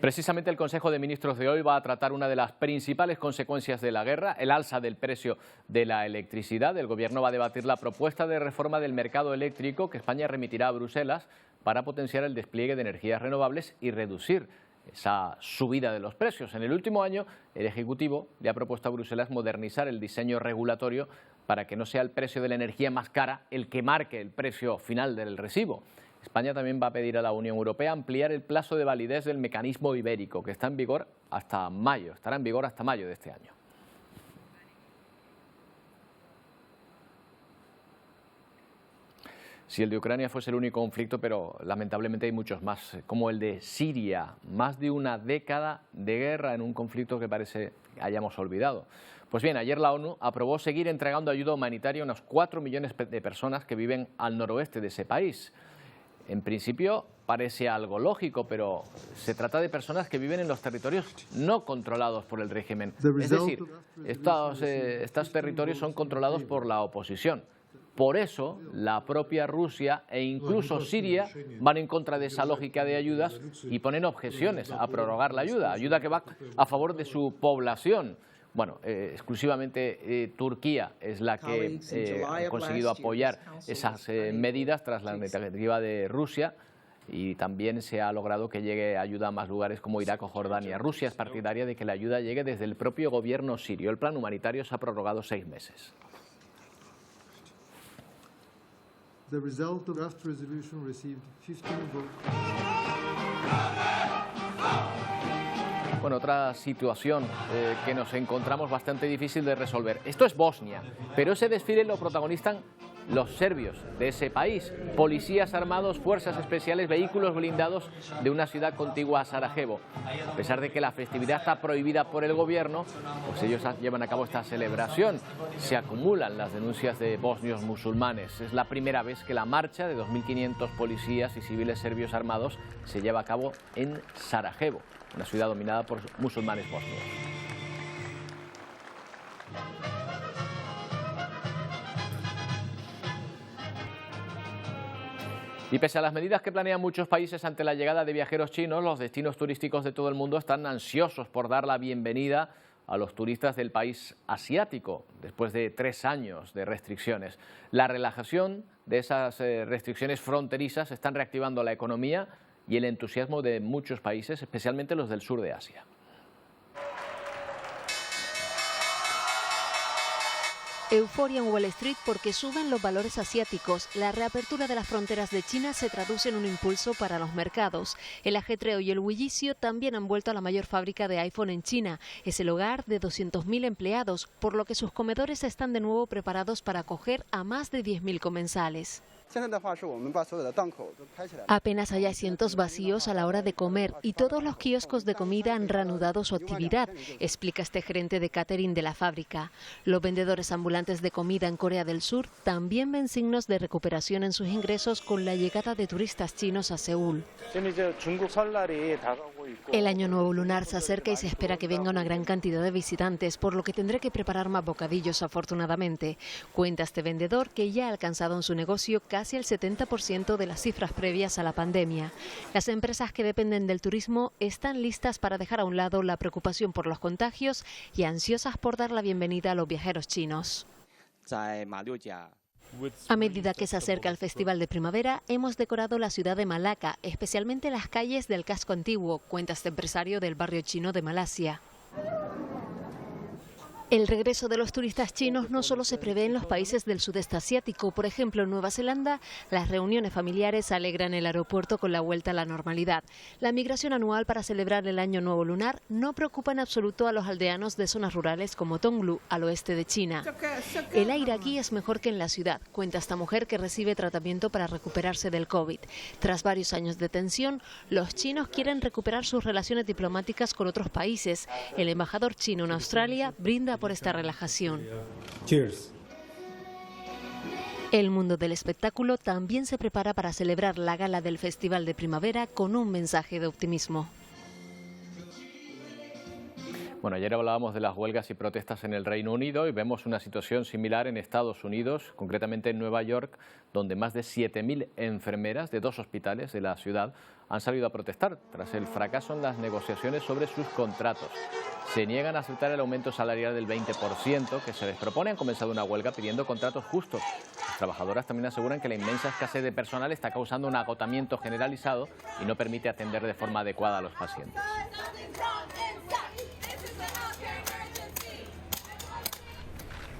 Precisamente el Consejo de Ministros de hoy va a tratar una de las principales consecuencias de la guerra, el alza del precio de la electricidad. El Gobierno va a debatir la propuesta de reforma del mercado eléctrico que España remitirá a Bruselas para potenciar el despliegue de energías renovables y reducir esa subida de los precios. En el último año, el Ejecutivo le ha propuesto a Bruselas modernizar el diseño regulatorio para que no sea el precio de la energía más cara el que marque el precio final del recibo. España también va a pedir a la Unión Europea ampliar el plazo de validez del mecanismo ibérico, que está en vigor hasta mayo, estará en vigor hasta mayo de este año. Si el de Ucrania fuese el único conflicto, pero lamentablemente hay muchos más, como el de Siria, más de una década de guerra en un conflicto que parece que hayamos olvidado. Pues bien, ayer la ONU aprobó seguir entregando ayuda humanitaria a unos 4 millones de personas que viven al noroeste de ese país. En principio parece algo lógico, pero se trata de personas que viven en los territorios no controlados por el régimen. Es decir, estos territorios son controlados por la oposición. Por eso, la propia Rusia e incluso Siria van en contra de esa lógica de ayudas y ponen objeciones a prorrogar la ayuda, ayuda que va a favor de su población. Bueno, exclusivamente Turquía es la que ha conseguido apoyar esas medidas tras la negativa de Rusia, y también se ha logrado que llegue ayuda a más lugares como Irak o Jordania. Rusia es partidaria de que la ayuda llegue desde el propio gobierno sirio. El plan humanitario se ha prorrogado 6 meses. The result of draft resolution received 15 votes. Bueno, otra situación que nos encontramos bastante difícil de resolver. Esto es Bosnia, pero ese desfile lo protagonizan los serbios de ese país, policías armados, fuerzas especiales, vehículos blindados de una ciudad contigua a Sarajevo. A pesar de que la festividad está prohibida por el gobierno, pues ellos llevan a cabo esta celebración. Se acumulan las denuncias de bosnios musulmanes. Es la primera vez que la marcha de 2.500 policías y civiles serbios armados se lleva a cabo en Sarajevo, una ciudad dominada por musulmanes bosnios. Y pese a las medidas que planean muchos países ante la llegada de viajeros chinos, los destinos turísticos de todo el mundo están ansiosos por dar la bienvenida a los turistas del país asiático, después de 3 años de restricciones. La relajación de esas restricciones fronterizas están reactivando la economía y el entusiasmo de muchos países, especialmente los del sur de Asia. Euforia en Wall Street porque suben los valores asiáticos. La reapertura de las fronteras de China se traduce en un impulso para los mercados. El ajetreo y el bullicio también han vuelto a la mayor fábrica de iPhone en China. Es el hogar de 200.000 empleados, por lo que sus comedores están de nuevo preparados para acoger a más de 10.000 comensales. Apenas hay asientos vacíos a la hora de comer y todos los kioscos de comida han reanudado su actividad, explica este gerente de catering de la fábrica. Los vendedores ambulantes de comida en Corea del Sur también ven signos de recuperación en sus ingresos con la llegada de turistas chinos a Seúl. El año nuevo lunar se acerca y se espera que venga una gran cantidad de visitantes, por lo que tendré que preparar más bocadillos afortunadamente. Cuenta este vendedor que ya ha alcanzado en su negocio casi el 70% de las cifras previas a la pandemia. Las empresas que dependen del turismo están listas para dejar a un lado la preocupación por los contagios y ansiosas por dar la bienvenida a los viajeros chinos. A medida que se acerca el Festival de Primavera, hemos decorado la ciudad de Malaca, especialmente las calles del casco antiguo, cuenta este empresario del barrio chino de Malasia. El regreso de los turistas chinos no solo se prevé en los países del sudeste asiático. Por ejemplo, en Nueva Zelanda, las reuniones familiares alegran el aeropuerto con la vuelta a la normalidad. La migración anual para celebrar el Año Nuevo Lunar no preocupa en absoluto a los aldeanos de zonas rurales como Tonglu, al oeste de China. El aire aquí es mejor que en la ciudad, cuenta esta mujer que recibe tratamiento para recuperarse del COVID. Tras varios años de tensión, los chinos quieren recuperar sus relaciones diplomáticas con otros países. El embajador chino en Australia brinda por esta relajación. Cheers. El mundo del espectáculo también se prepara para celebrar la gala del Festival de Primavera con un mensaje de optimismo. Bueno, ayer hablábamos de las huelgas y protestas en el Reino Unido y vemos una situación similar en Estados Unidos, concretamente en Nueva York, donde más de 7.000 enfermeras de 2 hospitales de la ciudad han salido a protestar tras el fracaso en las negociaciones sobre sus contratos. Se niegan a aceptar el aumento salarial del 20% que se les propone. Han comenzado una huelga pidiendo contratos justos. Las trabajadoras también aseguran que la inmensa escasez de personal está causando un agotamiento generalizado y no permite atender de forma adecuada a los pacientes.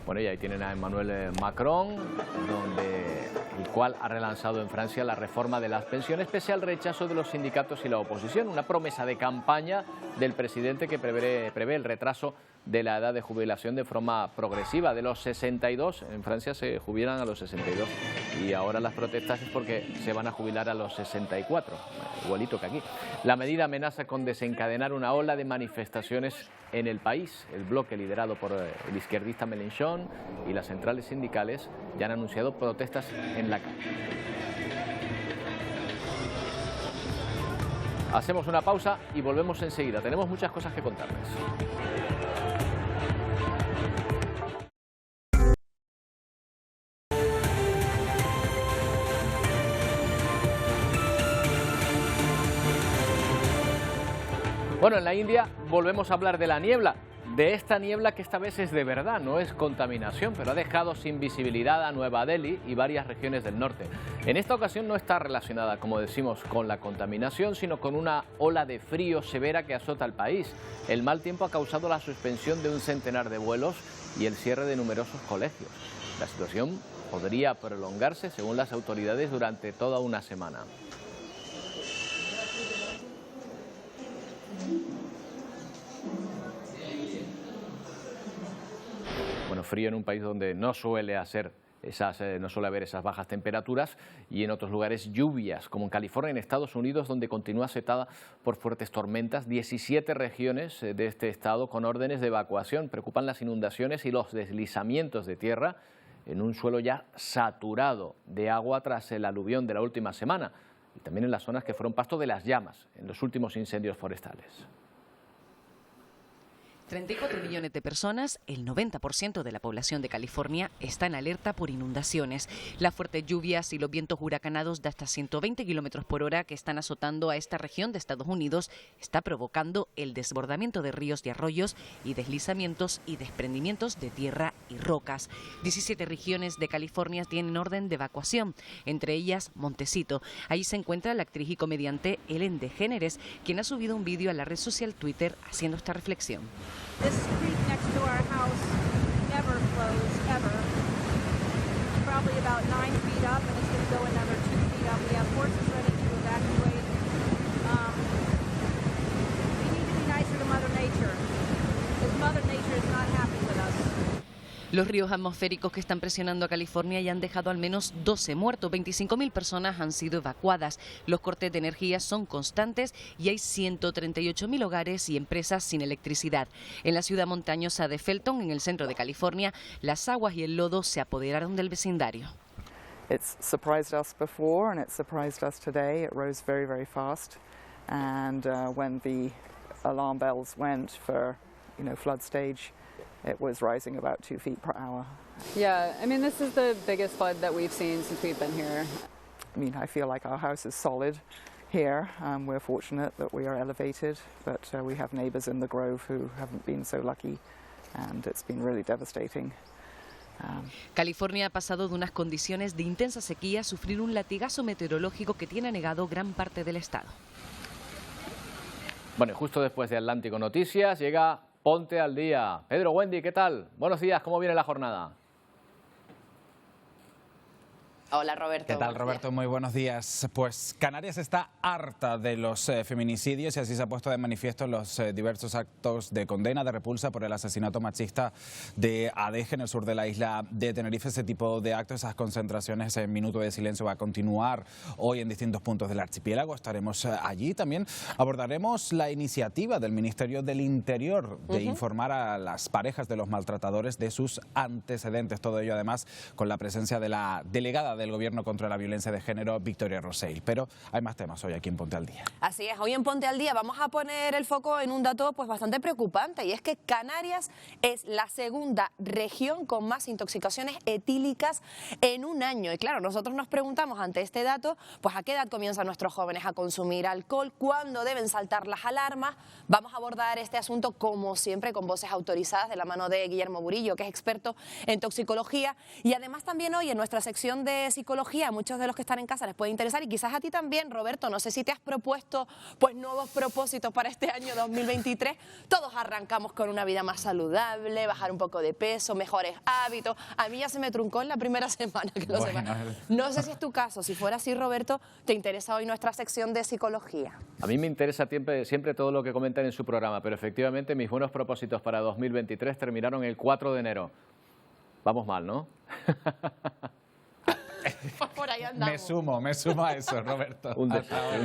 Bueno, y ahí tienen a Emmanuel Macron, el cual ha relanzado en Francia la reforma de las pensiones pese al rechazo de los sindicatos y la oposición. Una promesa de campaña del presidente que prevé el retraso de la edad de jubilación de forma progresiva. De los 62, en Francia se jubilan a los 62 y ahora las protestas es porque se van a jubilar a los 64, igualito que aquí. La medida amenaza con desencadenar una ola de manifestaciones en el país. El bloque liderado por el izquierdista Mélenchon y las centrales sindicales ya han anunciado protestas en la calle. Hacemos una pausa y volvemos enseguida. Tenemos muchas cosas que contarles. Bueno, en la India volvemos a hablar de la niebla, de esta niebla que esta vez es de verdad, no es contaminación, pero ha dejado sin visibilidad a Nueva Delhi y varias regiones del norte. En esta ocasión no está relacionada, como decimos, con la contaminación, sino con una ola de frío severa que azota el país. El mal tiempo ha causado la suspensión de un centenar de vuelos y el cierre de numerosos colegios. La situación podría prolongarse, según las autoridades, durante toda una semana. Bueno, frío en un país donde no suele haber esas bajas temperaturas, y en otros lugares lluvias, como en California, en Estados Unidos, donde continúa azotada por fuertes tormentas. 17 regiones de este estado con órdenes de evacuación. Preocupan las inundaciones y los deslizamientos de tierra en un suelo ya saturado de agua tras el aluvión de la última semana, y también en las zonas que fueron pasto de las llamas en los últimos incendios forestales. 34 millones de personas, el 90% de la población de California, está en alerta por inundaciones. Las fuertes lluvias y los vientos huracanados de hasta 120 kilómetros por hora que están azotando a esta región de Estados Unidos está provocando el desbordamiento de ríos y arroyos y deslizamientos y desprendimientos de tierra y rocas. 17 regiones de California tienen orden de evacuación, entre ellas Montecito. Ahí se encuentra la actriz y comediante Ellen DeGeneres, quien ha subido un vídeo a la red social Twitter haciendo esta reflexión. This street next to our house never flows, ever. Probably about 9 feet up, and it's going to go another 2 feet up. We have horses ready to evacuate. We need to be nicer to Mother Nature, because Mother Nature is not happy with us. Los ríos atmosféricos que están presionando a California ya han dejado al menos 12 muertos, 25.000 personas han sido evacuadas. Los cortes de energía son constantes y hay 138.000 hogares y empresas sin electricidad. En la ciudad montañosa de Felton, en el centro de California, las aguas y el lodo se apoderaron del vecindario. It's surprised us before and it surprised us today. It rose very, very fast. And when the alarm bells went for, flood stage, it was rising about 2 feet per hour. Yeah, I mean, this is the biggest flood that we've seen since we've been here. I mean, I feel like our house is solid here. We're fortunate that we are elevated, but we have neighbors in the Grove who haven't been so lucky, and it's been really devastating California ha pasado de unas condiciones de intensa sequía a sufrir un latigazo meteorológico que tiene anegado gran parte del estado. Bueno, y justo después de Atlántico Noticias llega Ponte al Día. Pedro, Wendy, ¿qué tal? Buenos días, ¿cómo viene la jornada? Hola Roberto. ¿Qué tal, Roberto? Muy buenos días. Pues Canarias está harta de los feminicidios y así se ha puesto de manifiesto en los diversos actos de condena, de repulsa por el asesinato machista de Adeje en el sur de la isla de Tenerife. Ese tipo de actos, esas concentraciones, ese minuto de silencio va a continuar hoy en distintos puntos del archipiélago. Estaremos allí. También abordaremos la iniciativa del Ministerio del Interior de informar a las parejas de los maltratadores de sus antecedentes. Todo ello además con la presencia de la delegada del Gobierno contra la Violencia de Género, Victoria Rosell. Pero hay más temas hoy aquí en Ponte al Día. Así es, hoy en Ponte al Día vamos a poner el foco en un dato pues bastante preocupante, y es que Canarias es la segunda región con más intoxicaciones etílicas en un año. Y claro, nosotros nos preguntamos ante este dato, pues a qué edad comienzan nuestros jóvenes a consumir alcohol, cuándo deben saltar las alarmas. Vamos a abordar este asunto como siempre con voces autorizadas de la mano de Guillermo Burillo, que es experto en toxicología, y además también hoy en nuestra sección de psicología, muchos de los que están en casa les puede interesar, y quizás a ti también, Roberto. No sé si te has propuesto pues nuevos propósitos para este año 2023. Todos arrancamos con una vida más saludable, bajar un poco de peso, mejores hábitos. A mí ya se me truncó en la primera semana, que lo sepas. No sé si es tu caso. Si fuera así, Roberto, ¿te interesa hoy nuestra sección de psicología? A mí me interesa siempre todo lo que comentan en su programa, pero efectivamente mis buenos propósitos para 2023 terminaron el 4 de enero. Vamos mal, ¿no? Por ahí andamos. Me sumo a eso, Roberto. Un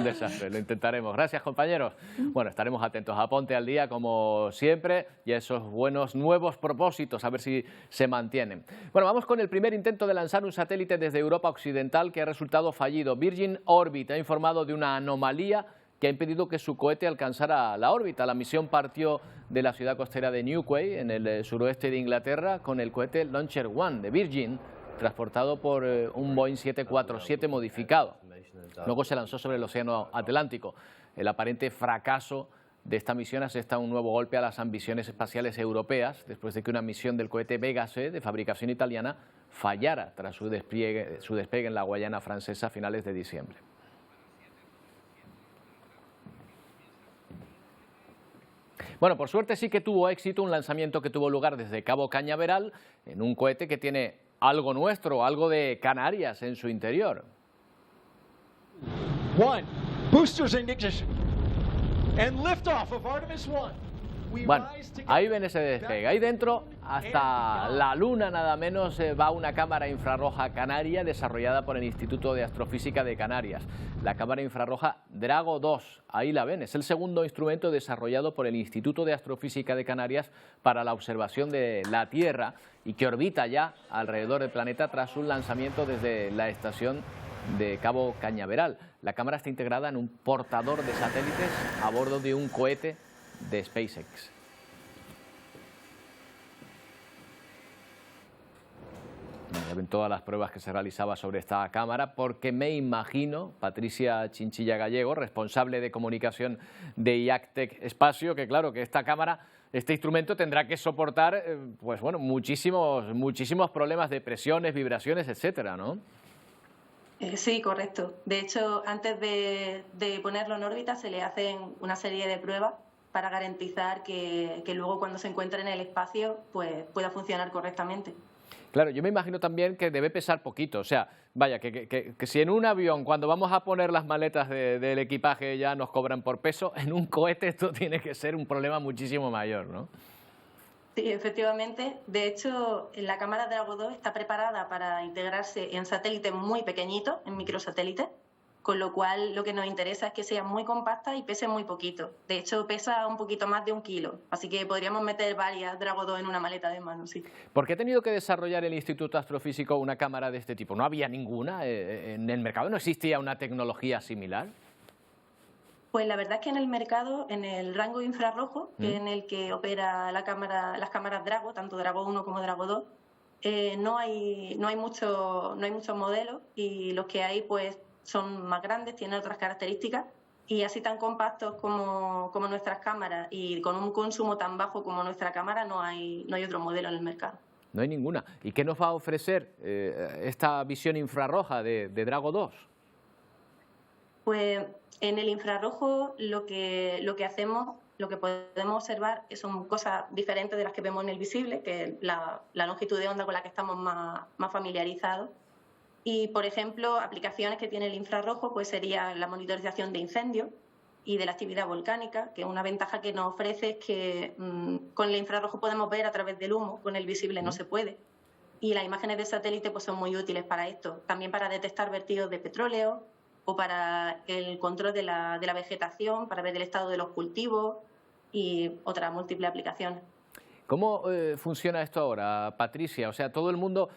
desastre, lo intentaremos. Gracias, compañeros. Bueno, estaremos atentos a Ponte al Día, como siempre, y a esos buenos nuevos propósitos, a ver si se mantienen. Bueno, vamos con el primer intento de lanzar un satélite desde Europa Occidental que ha resultado fallido. Virgin Orbit ha informado de una anomalía que ha impedido que su cohete alcanzara la órbita. La misión partió de la ciudad costera de Newquay, en el suroeste de Inglaterra, con el cohete Launcher One de Virgin, transportado por un Boeing 747 modificado. Luego se lanzó sobre el Océano Atlántico. El aparente fracaso de esta misión asesta un nuevo golpe a las ambiciones espaciales europeas, después de que una misión del cohete Vega C, de fabricación italiana, fallara tras su despegue en la Guayana Francesa a finales de diciembre. Bueno, por suerte sí que tuvo éxito un lanzamiento que tuvo lugar desde Cabo Cañaveral en un cohete que tiene algo nuestro, algo de Canarias en su interior. Boosters ignition and liftoff of Artemis 1. Bueno, ahí ven ese despegue. Ahí dentro, hasta la Luna nada menos, va una cámara infrarroja canaria desarrollada por el Instituto de Astrofísica de Canarias. La cámara infrarroja Drago 2, ahí la ven, es el segundo instrumento desarrollado por el Instituto de Astrofísica de Canarias para la observación de la Tierra y que orbita ya alrededor del planeta tras un lanzamiento desde la estación de Cabo Cañaveral. La cámara está integrada en un portador de satélites a bordo de un cohete de SpaceX. Ya ven todas las pruebas que se realizaba sobre esta cámara, porque me imagino, Patricia Chinchilla Gallego, responsable de comunicación de IACTEC Espacio, que claro, que esta cámara, este instrumento tendrá que soportar pues bueno, muchísimos problemas de presiones, vibraciones, etcétera, ¿no? Sí, correcto. De hecho, antes de ponerlo en órbita se le hacen una serie de pruebas para garantizar que luego cuando se encuentre en el espacio pues pueda funcionar correctamente. Claro, yo me imagino también que debe pesar poquito, o sea, vaya, que si en un avión cuando vamos a poner las maletas del equipaje ya nos cobran por peso, en un cohete esto tiene que ser un problema muchísimo mayor, ¿no? Sí, efectivamente. De hecho, la cámara Drago 2 está preparada para integrarse en satélites muy pequeñitos, en microsatélites, con lo cual lo que nos interesa es que sea muy compacta y pese muy poquito. De hecho, pesa un poquito más de 1 kilo, así que podríamos meter varias Drago 2 en una maleta de mano, sí. ¿Por qué ha tenido que desarrollar el Instituto Astrofísico una cámara de este tipo? ¿No había ninguna en el mercado? ¿No existía una tecnología similar? Pues la verdad es que en el mercado, en el rango infrarrojo, que es en el que opera las cámaras Drago, tanto Drago 1 como Drago 2, no hay muchos modelos, y los que hay pues son más grandes, tienen otras características, y así tan compactos como nuestras cámaras y con un consumo tan bajo como nuestra cámara no hay otro modelo en el mercado. No hay ninguna. ¿Y qué nos va a ofrecer esta visión infrarroja de Drago 2? Pues en el infrarrojo lo que hacemos, lo que podemos observar son cosas diferentes de las que vemos en el visible, que es la longitud de onda con la que estamos más familiarizados. Y, por ejemplo, aplicaciones que tiene el infrarrojo pues sería la monitorización de incendios y de la actividad volcánica, que una ventaja que nos ofrece es que con el infrarrojo podemos ver a través del humo, con el visible no se puede. Y las imágenes de satélite pues son muy útiles para esto, también para detectar vertidos de petróleo o para el control de la vegetación, para ver el estado de los cultivos y otras múltiples aplicaciones. ¿Cómo funciona esto ahora, Patricia? O sea, ¿todo el mundo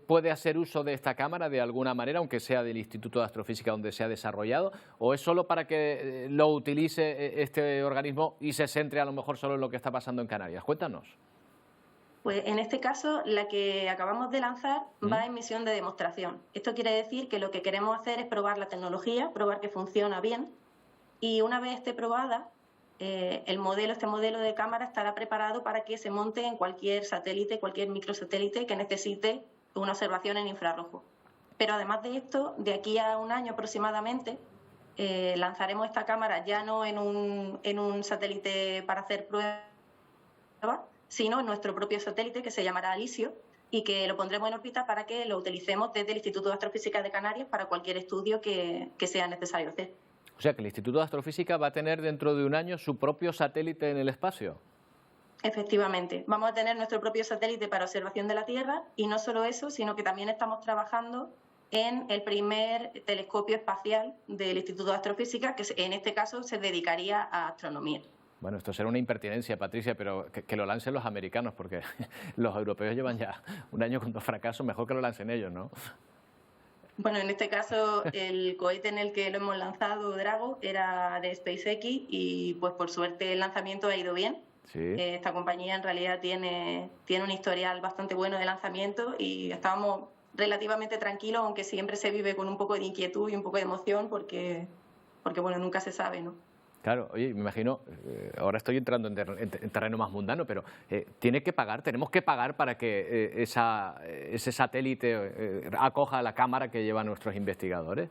puede hacer uso de esta cámara de alguna manera, aunque sea del Instituto de Astrofísica donde se ha desarrollado? ¿O es solo para que lo utilice este organismo y se centre a lo mejor solo en lo que está pasando en Canarias? Cuéntanos. Pues en este caso, la que acabamos de lanzar va en misión de demostración. Esto quiere decir que lo que queremos hacer es probar la tecnología, probar que funciona bien, y una vez esté probada, este modelo de cámara estará preparado para que se monte en cualquier satélite, cualquier microsatélite que necesite una observación en infrarrojo. Pero además de esto, de aquí a un año aproximadamente, lanzaremos esta cámara ya no en un satélite para hacer pruebas, sino en nuestro propio satélite que se llamará Alisio y que lo pondremos en órbita para que lo utilicemos desde el Instituto de Astrofísica de Canarias para cualquier estudio que sea necesario hacer. O sea, que el Instituto de Astrofísica va a tener dentro de un año su propio satélite en el espacio. Efectivamente, vamos a tener nuestro propio satélite para observación de la Tierra y no solo eso, sino que también estamos trabajando en el primer telescopio espacial del Instituto de Astrofísica, que en este caso se dedicaría a astronomía. Bueno, esto será una impertinencia, Patricia, pero que lo lancen los americanos, porque los europeos llevan ya un año con 2 fracasos, mejor que lo lancen ellos, ¿no? Bueno, en este caso el cohete en el que lo hemos lanzado, Drago, era de SpaceX y pues por suerte el lanzamiento ha ido bien. Sí. Esta compañía en realidad tiene un historial bastante bueno de lanzamiento y estábamos relativamente tranquilos, aunque siempre se vive con un poco de inquietud y un poco de emoción porque bueno, nunca se sabe, ¿no? Claro, oye, me imagino, ahora estoy entrando en terreno más mundano, pero tenemos que pagar para que ese satélite acoja la cámara que llevan nuestros investigadores.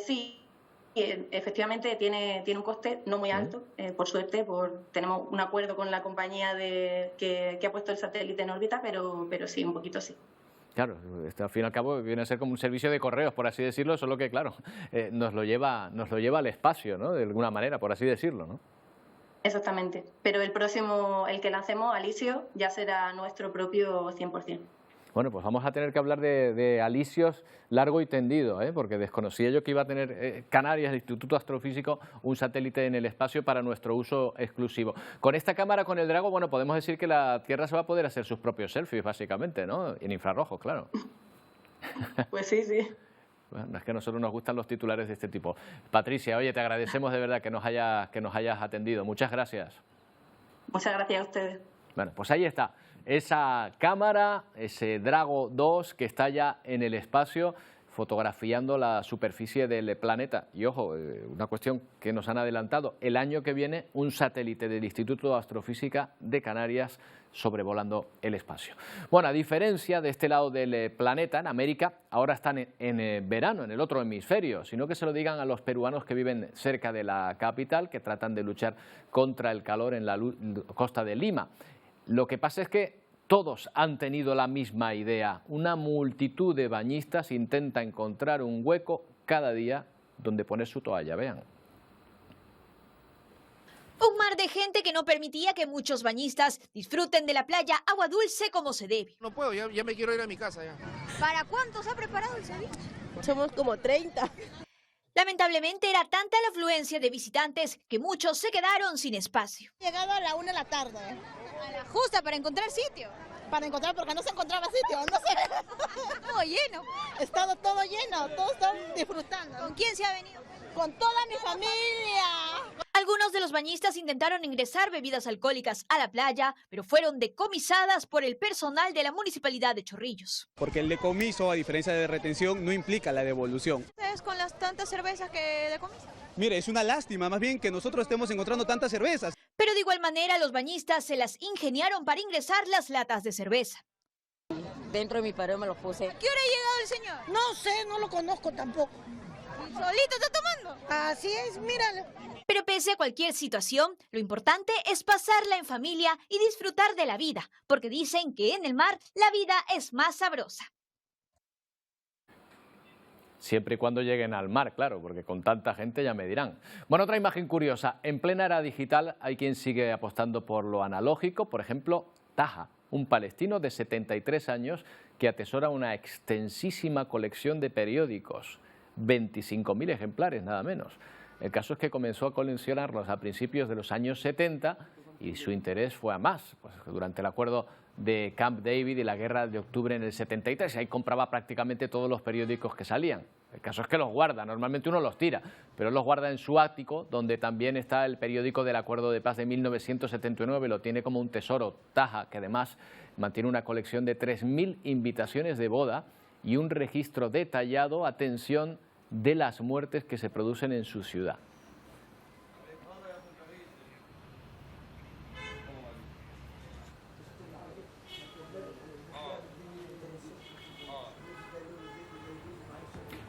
Sí, efectivamente tiene un coste no muy alto, por suerte, tenemos un acuerdo con la compañía que ha puesto el satélite en órbita, pero sí, un poquito sí. Claro, al fin y al cabo viene a ser como un servicio de correos, por así decirlo, solo que, claro, nos lo lleva al espacio, ¿no? De alguna manera, por así decirlo, ¿no? Exactamente, pero el que lancemos, Alisio, ya será nuestro propio 100%. Bueno, pues vamos a tener que hablar de alisios largo y tendido, porque desconocía yo que iba a tener Canarias, el Instituto Astrofísico, un satélite en el espacio para nuestro uso exclusivo. Con esta cámara, con el Drago, bueno, podemos decir que la Tierra se va a poder hacer sus propios selfies, básicamente, ¿no? En infrarrojo, claro. Pues sí, sí. Bueno, es que a nosotros nos gustan los titulares de este tipo. Patricia, oye, te agradecemos de verdad que nos hayas atendido. Muchas gracias. Muchas gracias a ustedes. Bueno, pues ahí está. Esa cámara, ese Drago 2 que está ya en el espacio fotografiando la superficie del planeta. Y ojo, una cuestión que nos han adelantado, el año que viene un satélite del Instituto de Astrofísica de Canarias sobrevolando el espacio. Bueno, a diferencia de este lado del planeta, en América, ahora están en verano, en el otro hemisferio, sino que se lo digan a los peruanos que viven cerca de la capital, que tratan de luchar contra el calor en la costa de Lima. Lo que pasa es que todos han tenido la misma idea. Una multitud de bañistas intenta encontrar un hueco cada día donde poner su toalla. Vean. Un mar de gente que no permitía que muchos bañistas disfruten de la playa agua dulce como se debe. No puedo, ya me quiero ir a mi casa ya. ¿Para cuántos ha preparado el ceviche? Somos como 30. Lamentablemente era tanta la afluencia de visitantes que muchos se quedaron sin espacio. Llegado a la 1 de la tarde. A la justa para encontrar sitio. Para encontrar, porque no se encontraba sitio, no sé. Todo lleno. Estaba todo lleno, todos estaban disfrutando. ¿Con quién se ha venido? Con toda mi familia. Algunos de los bañistas intentaron ingresar bebidas alcohólicas a la playa, pero fueron decomisadas por el personal de la Municipalidad de Chorrillos. Porque el decomiso, a diferencia de retención, no implica la devolución. ¿Ustedes con las tantas cervezas que decomisan? Mire, es una lástima más bien que nosotros estemos encontrando tantas cervezas. Pero de igual manera los bañistas se las ingeniaron para ingresar las latas de cerveza. Dentro de mi pared me los puse. ¿A qué hora ha llegado el señor? No sé, no lo conozco tampoco. ¿Solito está tomando? Así es, míralo. Pero pese a cualquier situación, lo importante es pasarla en familia y disfrutar de la vida, porque dicen que en el mar la vida es más sabrosa. Siempre y cuando lleguen al mar, claro, porque con tanta gente ya me dirán. Bueno, otra imagen curiosa. En plena era digital hay quien sigue apostando por lo analógico. Por ejemplo, Taha, un palestino de 73 años que atesora una extensísima colección de periódicos. 25.000 ejemplares, nada menos. El caso es que comenzó a coleccionarlos a principios de los años 70 y su interés fue a más. Pues durante el acuerdo de Camp David y la guerra de octubre en el 73, ahí compraba prácticamente todos los periódicos que salían. El caso es que los guarda, normalmente uno los tira, pero los guarda en su ático, donde también está el periódico del Acuerdo de Paz de 1979, lo tiene como un tesoro. Taha, que además mantiene una colección de 3.000 invitaciones de boda y un registro detallado, atención, de las muertes que se producen en su ciudad.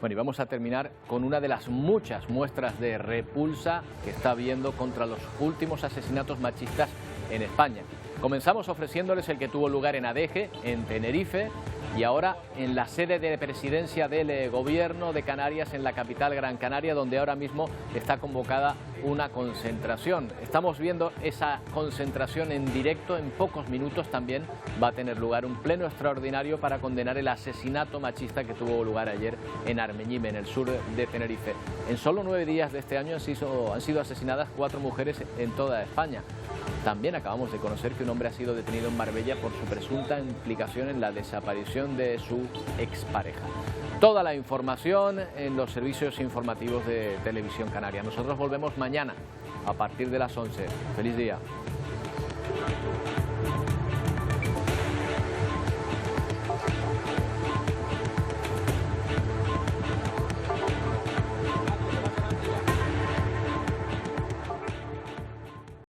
Bueno, y vamos a terminar con una de las muchas muestras de repulsa que está habiendo contra los últimos asesinatos machistas en España. Comenzamos ofreciéndoles el que tuvo lugar en Adeje, en Tenerife, y ahora en la sede de presidencia del Gobierno de Canarias, en la capital Gran Canaria, donde ahora mismo está convocada una concentración. Estamos viendo esa concentración en directo. En pocos minutos también va a tener lugar un pleno extraordinario para condenar el asesinato machista que tuvo lugar ayer en Armeñime, en el sur de Tenerife. En solo 9 días de este año han sido asesinadas 4 mujeres en toda España. También acabamos de conocer que un hombre ha sido detenido en Marbella por su presunta implicación en la desaparición de su expareja. Toda la información en los servicios informativos de Televisión Canaria. Nosotros volvemos mañana a partir de las 11. ¡Feliz día!